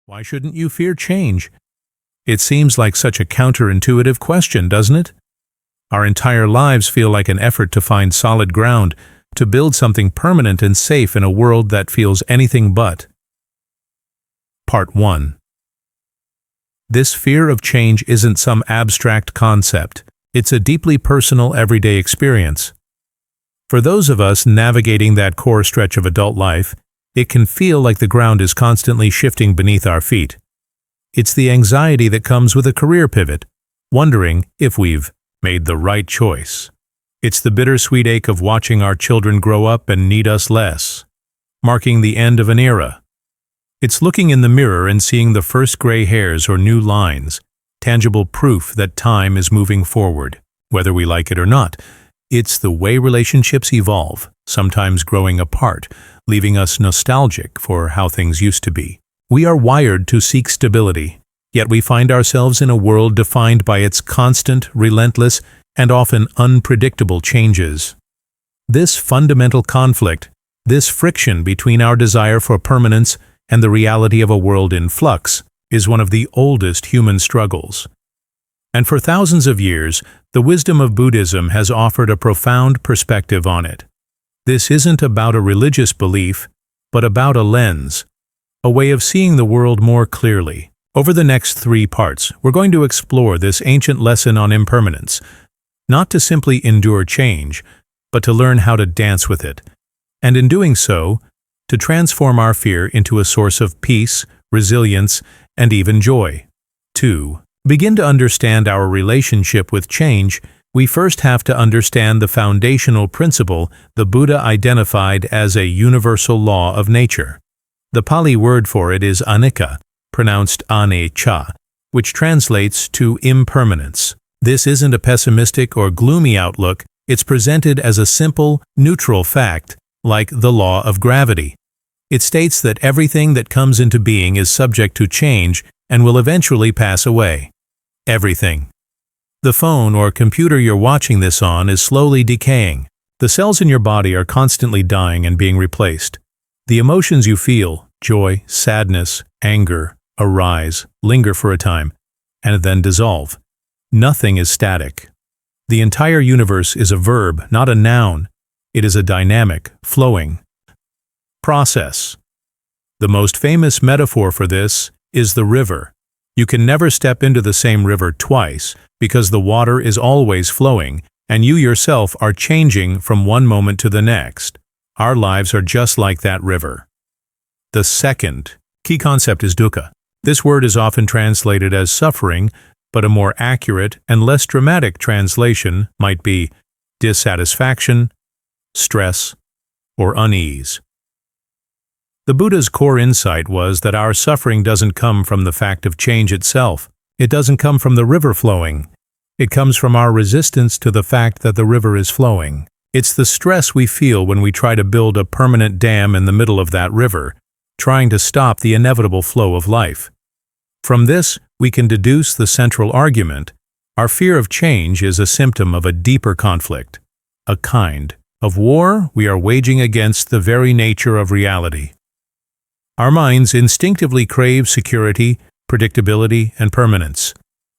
Why shouldn't you fear change? It seems like such a counterintuitive question, doesn't it? Our entire lives feel like an effort to find solid ground, to build something permanent and safe in a world that feels anything but. Part 1. This fear of change isn't some abstract concept. It's a deeply personal, everyday experience. For those of us navigating that core stretch of adult life, it can feel like the ground is constantly shifting beneath our feet. It's the anxiety that comes with a career pivot, wondering if we've made the right choice. It's the bittersweet ache of watching our children grow up and need us less, marking the end of an era. It's looking in the mirror and seeing the first gray hairs or new lines, tangible proof that time is moving forward, whether we like it or not. It's the way relationships evolve, sometimes growing apart, leaving us nostalgic for how things used to be. We are wired to seek stability, yet we find ourselves in a world defined by its constant, relentless, and often unpredictable changes. This fundamental conflict, this friction between our desire for permanence and the reality of a world in flux, is one of the oldest human struggles. And for thousands of years, the wisdom of Buddhism has offered a profound perspective on it. This isn't about a religious belief, but about a lens, a way of seeing the world more clearly. Over the next 3 parts, we're going to explore this ancient lesson on impermanence, not to simply endure change, but to learn how to dance with it, and in doing so, to transform our fear into a source of peace, resilience, and even joy. 2. Begin to understand our relationship with change. We first have to understand the foundational principle the Buddha identified as a universal law of nature. The Pali word for it is Anicca, pronounced Anicca, which translates to impermanence. This isn't a pessimistic or gloomy outlook. It's presented as a simple, neutral fact, like the law of gravity. It states that everything that comes into being is subject to change and will eventually pass away. Everything. The phone or computer you're watching this on is slowly decaying. The cells in your body are constantly dying and being replaced. The emotions you feel, joy, sadness, anger, arise, linger for a time, and then dissolve. Nothing is static. The entire universe is a verb, not a noun. It is a dynamic, flowing process. The most famous metaphor for this is the river. You can never step into the same river twice because the water is always flowing and you yourself are changing from one moment to the next. Our lives are just like that river. The second key concept is dukkha. This word is often translated as suffering, but a more accurate and less dramatic translation might be dissatisfaction, stress, or unease. The Buddha's core insight was that our suffering doesn't come from the fact of change itself. It doesn't come from the river flowing. It comes from our resistance to the fact that the river is flowing. It's the stress we feel when we try to build a permanent dam in the middle of that river, trying to stop the inevitable flow of life. From this, we can deduce the central argument. Our fear of change is a symptom of a deeper conflict, a kind of war we are waging against the very nature of reality. Our minds instinctively crave security, predictability, and permanence.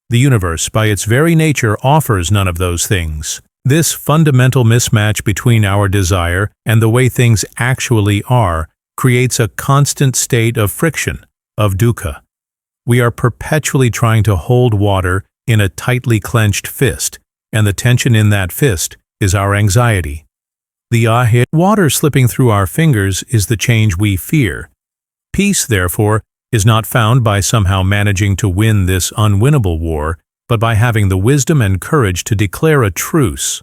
The universe, by its very nature, offers none of those things. This fundamental mismatch between our desire and the way things actually are creates a constant state of friction, of dukkha. We are perpetually trying to hold water in a tightly clenched fist, and the tension in that fist is our anxiety. The water slipping through our fingers is the change we fear. Peace, therefore, is not found by somehow managing to win this unwinnable war, but by having the wisdom and courage to declare a truce.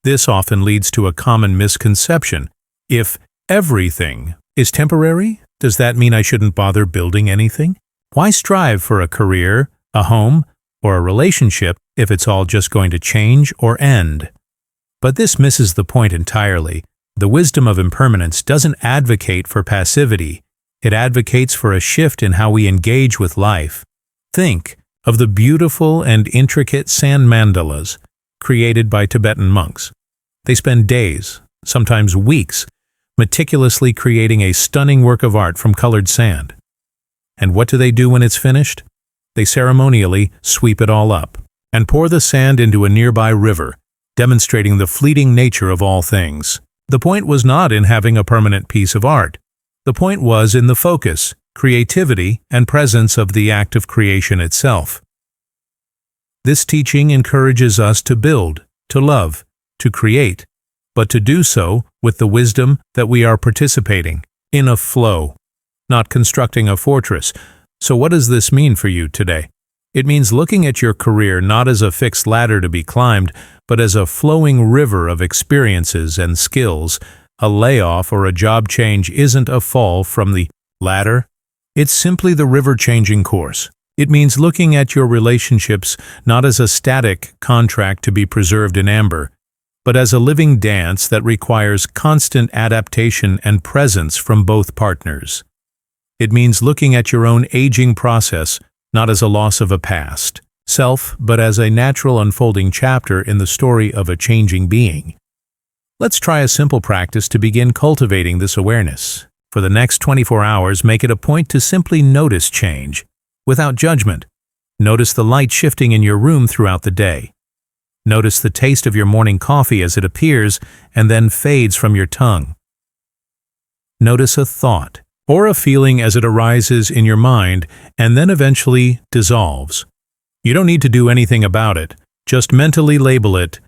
This often leads to a common misconception. If everything is temporary, does that mean I shouldn't bother building anything? Why strive for a career, a home, or a relationship if it's all just going to change or end? But this misses the point entirely. The wisdom of impermanence doesn't advocate for passivity. It advocates for a shift in how we engage with life. Think of the beautiful and intricate sand mandalas created by Tibetan monks. They spend days, sometimes weeks, meticulously creating a stunning work of art from colored sand. And what do they do when it's finished? They ceremonially sweep it all up and pour the sand into a nearby river, demonstrating the fleeting nature of all things. The point was not in having a permanent piece of art. The point was in the focus, creativity, and presence of the act of creation itself. This teaching encourages us to build, to love, to create, but to do so with the wisdom that we are participating in a flow, not constructing a fortress. So what does this mean for you today? It means looking at your career not as a fixed ladder to be climbed, but as a flowing river of experiences and skills. A layoff or a job change isn't a fall from the ladder. It's simply the river changing course. It means looking at your relationships not as a static contract to be preserved in amber, but as a living dance that requires constant adaptation and presence from both partners. It means looking at your own aging process not as a loss of a past self, but as a natural unfolding chapter in the story of a changing being. Let's try a simple practice to begin cultivating this awareness. For the next 24 hours, make it a point to simply notice change, without judgment. Notice the light shifting in your room throughout the day. Notice the taste of your morning coffee as it appears and then fades from your tongue. Notice a thought or a feeling as it arises in your mind and then eventually dissolves. You don't need to do anything about it, just mentally label it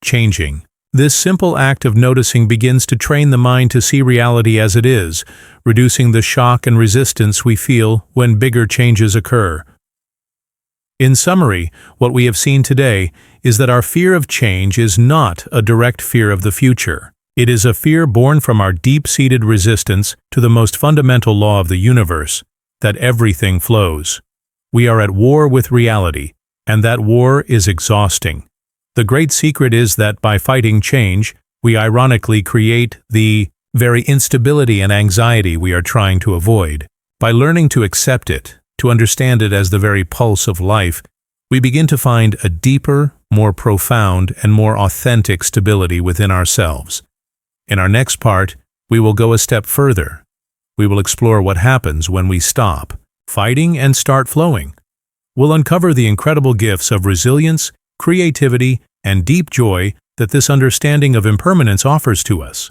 changing. This simple act of noticing begins to train the mind to see reality as it is, reducing the shock and resistance we feel when bigger changes occur. In summary, what we have seen today is that our fear of change is not a direct fear of the future. It is a fear born from our deep-seated resistance to the most fundamental law of the universe, that everything flows. We are at war with reality, and that war is exhausting. The great secret is that by fighting change, we ironically create the very instability and anxiety we are trying to avoid. By learning to accept it, to understand it as the very pulse of life, we begin to find a deeper, more profound, and more authentic stability within ourselves. In our next part, we will go a step further. We will explore what happens when we stop fighting and start flowing. We'll uncover the incredible gifts of resilience, creativity, and deep joy that this understanding of impermanence offers to us.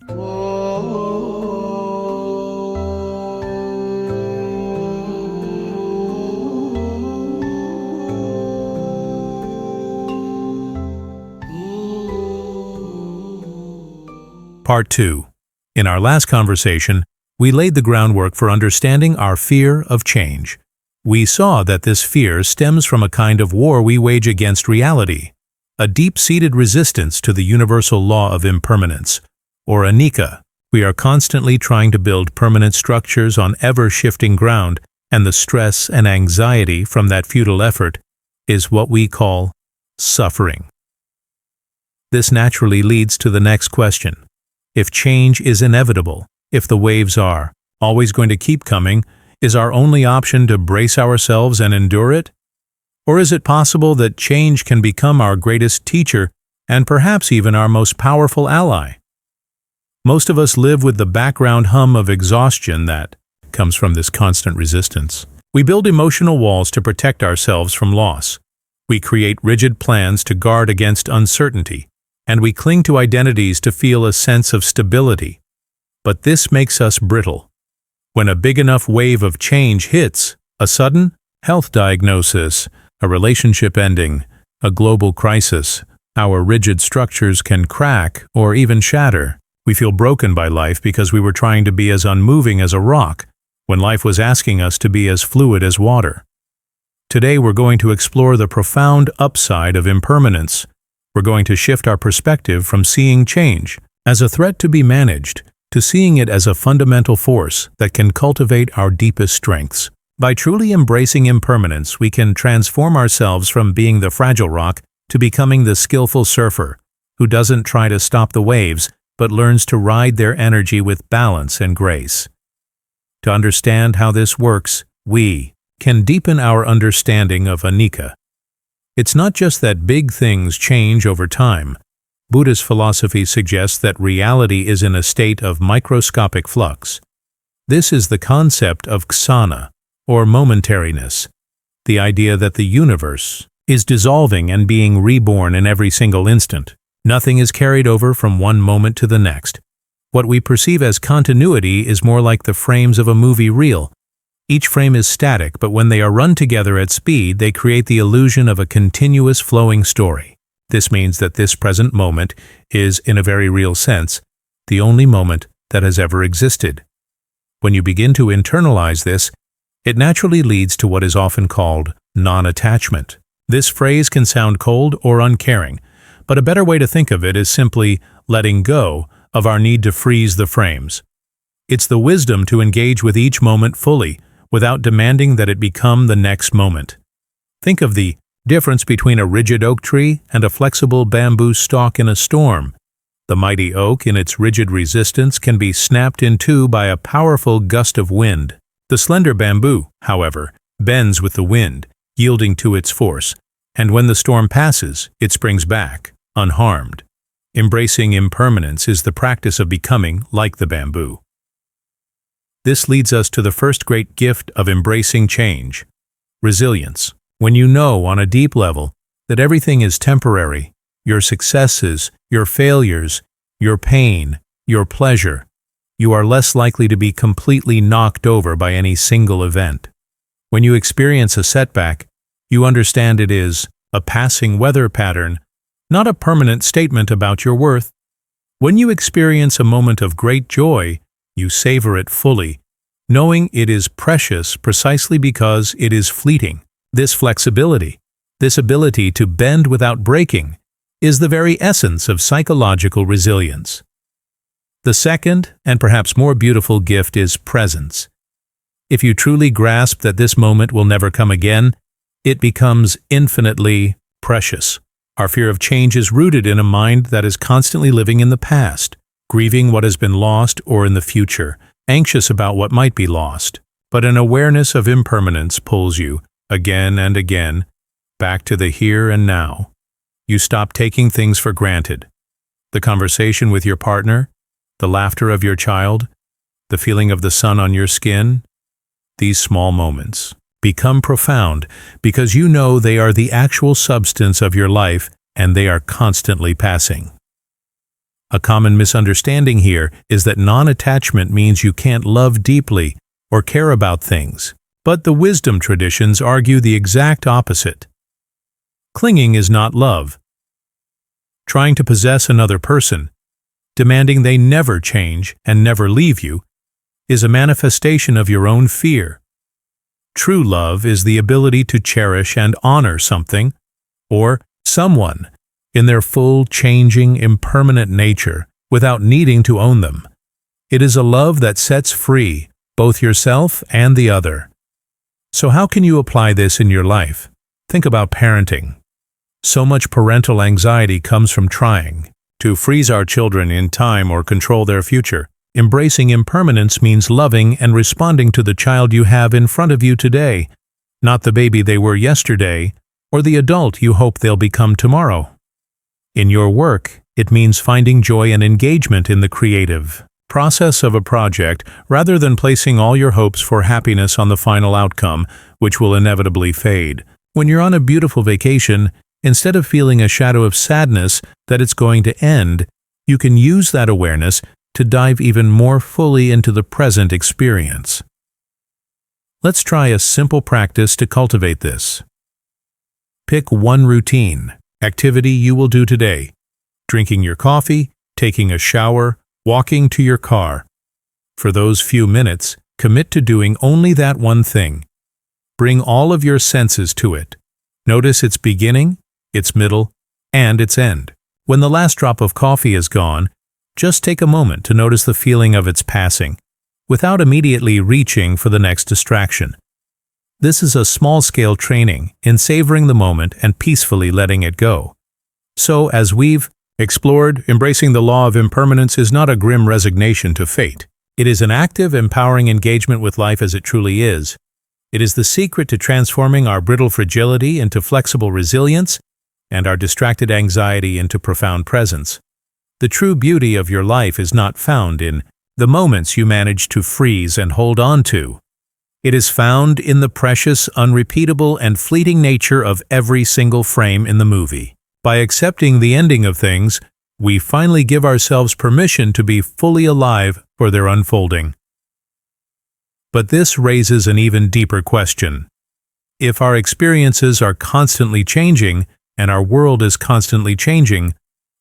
Part 2. In our last conversation, we laid the groundwork for understanding our fear of change. We saw that this fear stems from a kind of war we wage against reality, a deep-seated resistance to the universal law of impermanence, or Anicca. We are constantly trying to build permanent structures on ever-shifting ground, and the stress and anxiety from that futile effort is what we call suffering. This naturally leads to the next question. If change is inevitable, if the waves are always going to keep coming, is our only option to brace ourselves and endure it? Or is it possible that change can become our greatest teacher and perhaps even our most powerful ally? Most of us live with the background hum of exhaustion that comes from this constant resistance. We build emotional walls to protect ourselves from loss. We create rigid plans to guard against uncertainty, and we cling to identities to feel a sense of stability. But this makes us brittle. When a big enough wave of change hits, a sudden health diagnosis, a relationship ending, a global crisis, our rigid structures can crack or even shatter. We feel broken by life because we were trying to be as unmoving as a rock when life was asking us to be as fluid as water. Today we're going to explore the profound upside of impermanence. We're going to shift our perspective from seeing change as a threat to be managed to seeing it as a fundamental force that can cultivate our deepest strengths. By truly embracing impermanence, we can transform ourselves from being the fragile rock to becoming the skillful surfer who doesn't try to stop the waves but learns to ride their energy with balance and grace. To understand how this works, we can deepen our understanding of Anicca. It's not just that big things change over time. Buddhist philosophy suggests that reality is in a state of microscopic flux. This is the concept of ksana, or momentariness, the idea that the universe is dissolving and being reborn in every single instant. Nothing is carried over from one moment to the next. What we perceive as continuity is more like the frames of a movie reel. Each frame is static, but when they are run together at speed, they create the illusion of a continuous flowing story. This means that this present moment is, in a very real sense, the only moment that has ever existed. When you begin to internalize this, it naturally leads to what is often called non-attachment. This phrase can sound cold or uncaring, but a better way to think of it is simply letting go of our need to freeze the frames. It's the wisdom to engage with each moment fully, without demanding that it become the next moment. Think of the difference between a rigid oak tree and a flexible bamboo stalk in a storm. The mighty oak, in its rigid resistance, can be snapped in two by a powerful gust of wind. The slender bamboo, however, bends with the wind, yielding to its force, and when the storm passes, it springs back, unharmed. Embracing impermanence is the practice of becoming like the bamboo. This leads us to the first great gift of embracing change: resilience. When you know on a deep level that everything is temporary, your successes, your failures, your pain, your pleasure, you are less likely to be completely knocked over by any single event. When you experience a setback, you understand it is a passing weather pattern, not a permanent statement about your worth. When you experience a moment of great joy, you savor it fully, knowing it is precious precisely because it is fleeting. This flexibility, this ability to bend without breaking, is the very essence of psychological resilience. The second, and perhaps more beautiful gift is presence. If you truly grasp that this moment will never come again, it becomes infinitely precious. Our fear of change is rooted in a mind that is constantly living in the past, grieving what has been lost, or in the future, anxious about what might be lost. But an awareness of impermanence pulls you, again and again, back to the here and now. You stop taking things for granted. The conversation with your partner, the laughter of your child, the feeling of the sun on your skin. These small moments become profound because you know they are the actual substance of your life and they are constantly passing. A common misunderstanding here is that non-attachment means you can't love deeply or care about things, but the wisdom traditions argue the exact opposite. Clinging is not love. Trying to possess another person, demanding they never change and never leave you, is a manifestation of your own fear. True love is the ability to cherish and honor something, or someone, in their full, changing, impermanent nature, without needing to own them. It is a love that sets free both yourself and the other. So how can you apply this in your life? Think about parenting. So much parental anxiety comes from trying to freeze our children in time or control their future. Embracing impermanence means loving and responding to the child you have in front of you today, not the baby they were yesterday or the adult you hope they'll become tomorrow. In your work, it means finding joy and engagement in the creative process of a project rather than placing all your hopes for happiness on the final outcome, which will inevitably fade. When you're on a beautiful vacation, instead of feeling a shadow of sadness that it's going to end, you can use that awareness to dive even more fully into the present experience. Let's try a simple practice to cultivate this. Pick one routine, activity you will do today: drinking your coffee, taking a shower, walking to your car. For those few minutes, commit to doing only that one thing. Bring all of your senses to it. Notice its beginning, its middle, and its end. When the last drop of coffee is gone, just take a moment to notice the feeling of its passing, without immediately reaching for the next distraction. This is a small-scale training in savoring the moment and peacefully letting it go. So, as we've explored, embracing the law of impermanence is not a grim resignation to fate. It is an active, empowering engagement with life as it truly is. It is the secret to transforming our brittle fragility into flexible resilience and our distracted anxiety into profound presence. The true beauty of your life is not found in the moments you manage to freeze and hold on to. It is found in the precious, unrepeatable, and fleeting nature of every single frame in the movie. By accepting the ending of things, we finally give ourselves permission to be fully alive for their unfolding. But this raises an even deeper question. If our experiences are constantly changing, and our world is constantly changing,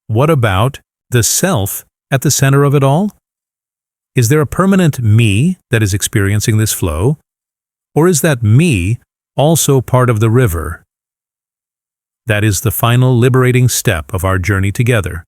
what about the self at the center of it all? Is there a permanent me that is experiencing this flow? Or is that me also part of the river? That is the final liberating step of our journey together.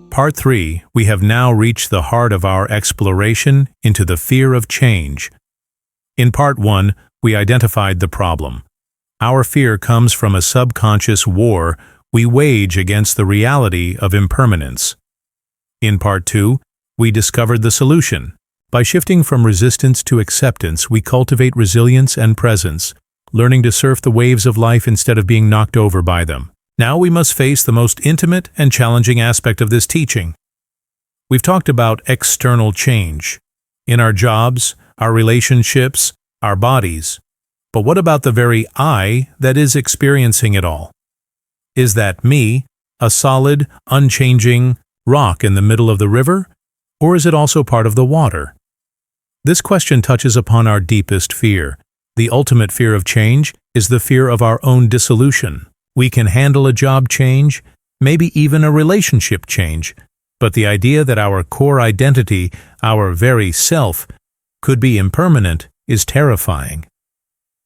Part 3, we have now reached the heart of our exploration into the fear of change. In Part 1, we identified the problem. Our fear comes from a subconscious war we wage against the reality of impermanence. In Part 2, we discovered the solution. By shifting from resistance to acceptance, we cultivate resilience and presence, learning to surf the waves of life instead of being knocked over by them. Now we must face the most intimate and challenging aspect of this teaching. We've talked about external change in our jobs, our relationships, our bodies. But what about the very I that is experiencing it all? Is that me, a solid, unchanging rock in the middle of the river, or is it also part of the water? This question touches upon our deepest fear. The ultimate fear of change is the fear of our own dissolution. We can handle a job change, maybe even a relationship change, but the idea that our core identity, our very self, could be impermanent is terrifying.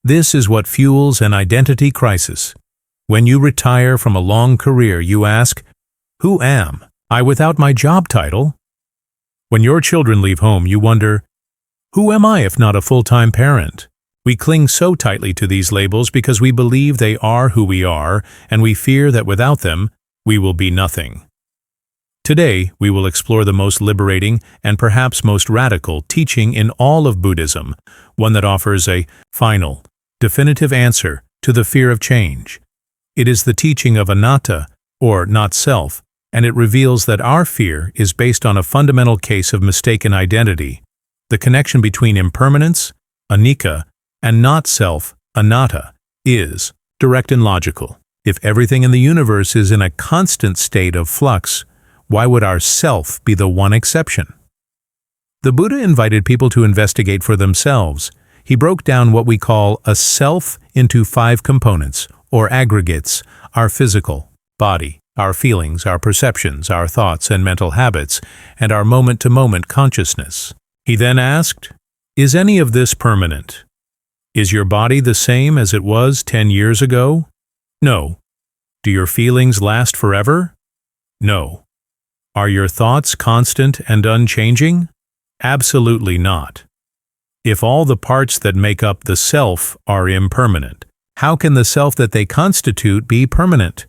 This is what fuels an identity crisis. When you retire from a long career, you ask, "Who am I without my job title?" When your children leave home, you wonder, "Who am I if not a full-time parent?" We cling so tightly to these labels because we believe they are who we are, and we fear that without them, we will be nothing. Today, we will explore the most liberating and perhaps most radical teaching in all of Buddhism, one that offers a final, definitive answer to the fear of change. It is the teaching of anatta, or not self, and it reveals that our fear is based on a fundamental case of mistaken identity. The connection between impermanence, Anicca, and not self, anatta, is direct and logical. If everything in the universe is in a constant state of flux, why would our self be the one exception? The Buddha invited people to investigate for themselves. He broke down what we call a self into 5 components, or aggregates: our physical body, our feelings, our perceptions, our thoughts and mental habits, and our moment-to-moment consciousness. He then asked, "Is any of this permanent? Is your body the same as it was 10 years ago? No. Do your feelings last forever? No. Are your thoughts constant and unchanging? Absolutely not. If all the parts that make up the self are impermanent, how can the self that they constitute be permanent?"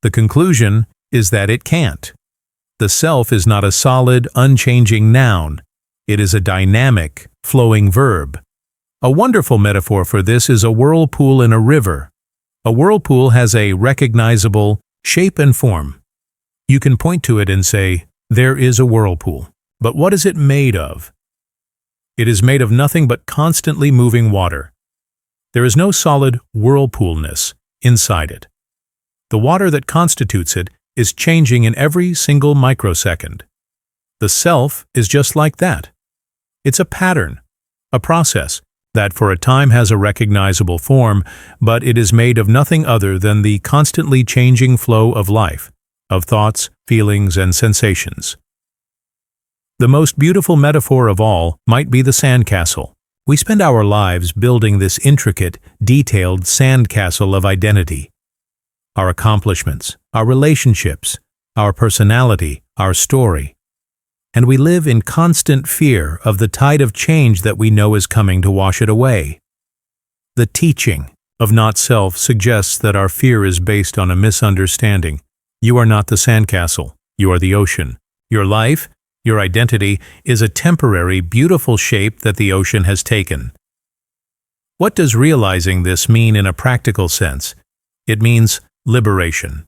The conclusion is that it can't. The self is not a solid, unchanging noun. It is a dynamic, flowing verb. A wonderful metaphor for this is a whirlpool in a river. A whirlpool has a recognizable shape and form. You can point to it and say, "There is a whirlpool." But what is it made of? It is made of nothing but constantly moving water. There is no solid whirlpoolness inside it. The water that constitutes it is changing in every single microsecond. The self is just like that. It's a pattern, a process, that for a time has a recognizable form, but it is made of nothing other than the constantly changing flow of life, of thoughts, feelings, and sensations. The most beautiful metaphor of all might be the sandcastle. We spend our lives building this intricate, detailed sandcastle of identity. Our accomplishments, our relationships, our personality, our story. And we live in constant fear of the tide of change that we know is coming to wash it away. The teaching of not self suggests that our fear is based on a misunderstanding. You are not the sandcastle, you are the ocean. Your life, your identity, is a temporary, beautiful shape that the ocean has taken. What does realizing this mean in a practical sense? It means liberation.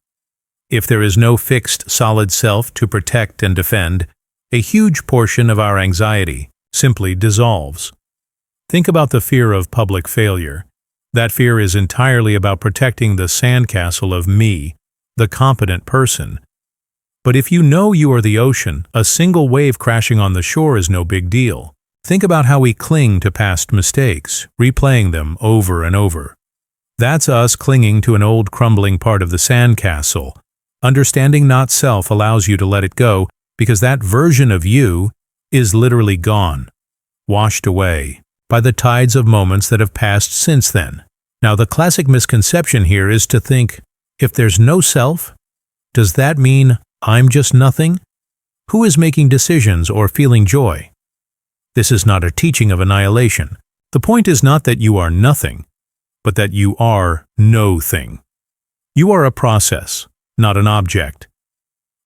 If there is no fixed, solid self to protect and defend, a huge portion of our anxiety simply dissolves. Think about the fear of public failure. That fear is entirely about protecting the sandcastle of me, the competent person. But if you know you are the ocean, a single wave crashing on the shore is no big deal. Think about how we cling to past mistakes, replaying them over and over. That's us clinging to an old crumbling part of the sandcastle. Understanding not self allows you to let it go because that version of you is literally gone, washed away by the tides of moments that have passed since then. Now, the classic misconception here is to think, if there's no self, does that mean I'm just nothing? Who is making decisions or feeling joy? This is not a teaching of annihilation. The point is not that you are nothing, but that you are no thing. You are a process, not an object.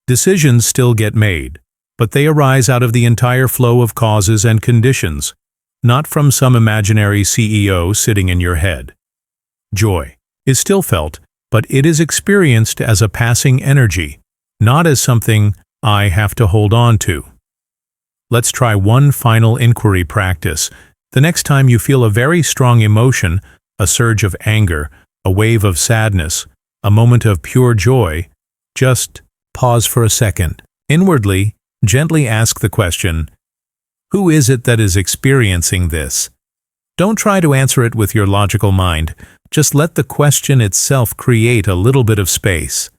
Decisions still get made, but they arise out of the entire flow of causes and conditions, not from some imaginary CEO sitting in your head. Joy is still felt, but it is experienced as a passing energy, not as something I have to hold on to. Let's try one final inquiry practice. The next time you feel a very strong emotion, a surge of anger, a wave of sadness, a moment of pure joy, just pause for a second. Inwardly, gently ask the question, who is it that is experiencing this? Don't try to answer it with your logical mind. Just let the question itself create a little bit of space.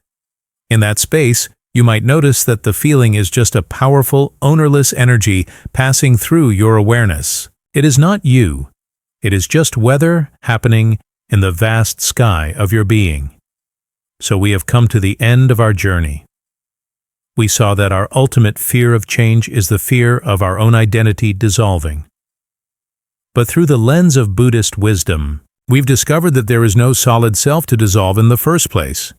In that space, you might notice that the feeling is just a powerful, ownerless energy passing through your awareness. It is not you. It is just weather happening in the vast sky of your being. So we have come to the end of our journey. We saw that our ultimate fear of change is the fear of our own identity dissolving. But through the lens of Buddhist wisdom, we've discovered that there is no solid self to dissolve in the first place.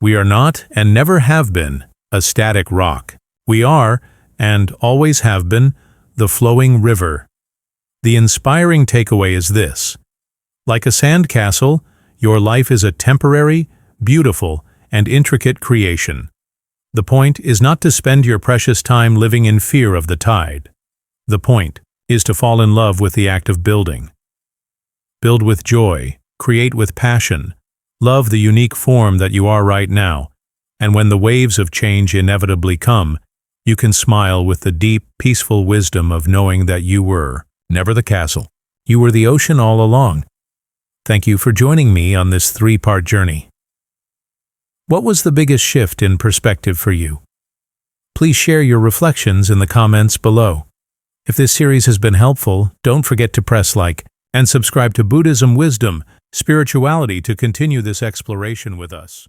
We are not, and never have been, a static rock. We are, and always have been, the flowing river. The inspiring takeaway is this. Like a sandcastle, your life is a temporary, beautiful, and intricate creation. The point is not to spend your precious time living in fear of the tide. The point is to fall in love with the act of building. Build with joy, create with passion, love the unique form that you are right now, and when the waves of change inevitably come, you can smile with the deep, peaceful wisdom of knowing that you were never the castle. You were the ocean all along. Thank you for joining me on this 3-part journey. What was the biggest shift in perspective for you? Please share your reflections in the comments below. If this series has been helpful, don't forget to press like and subscribe to Buddhism Wisdom, Spirituality to continue this exploration with us.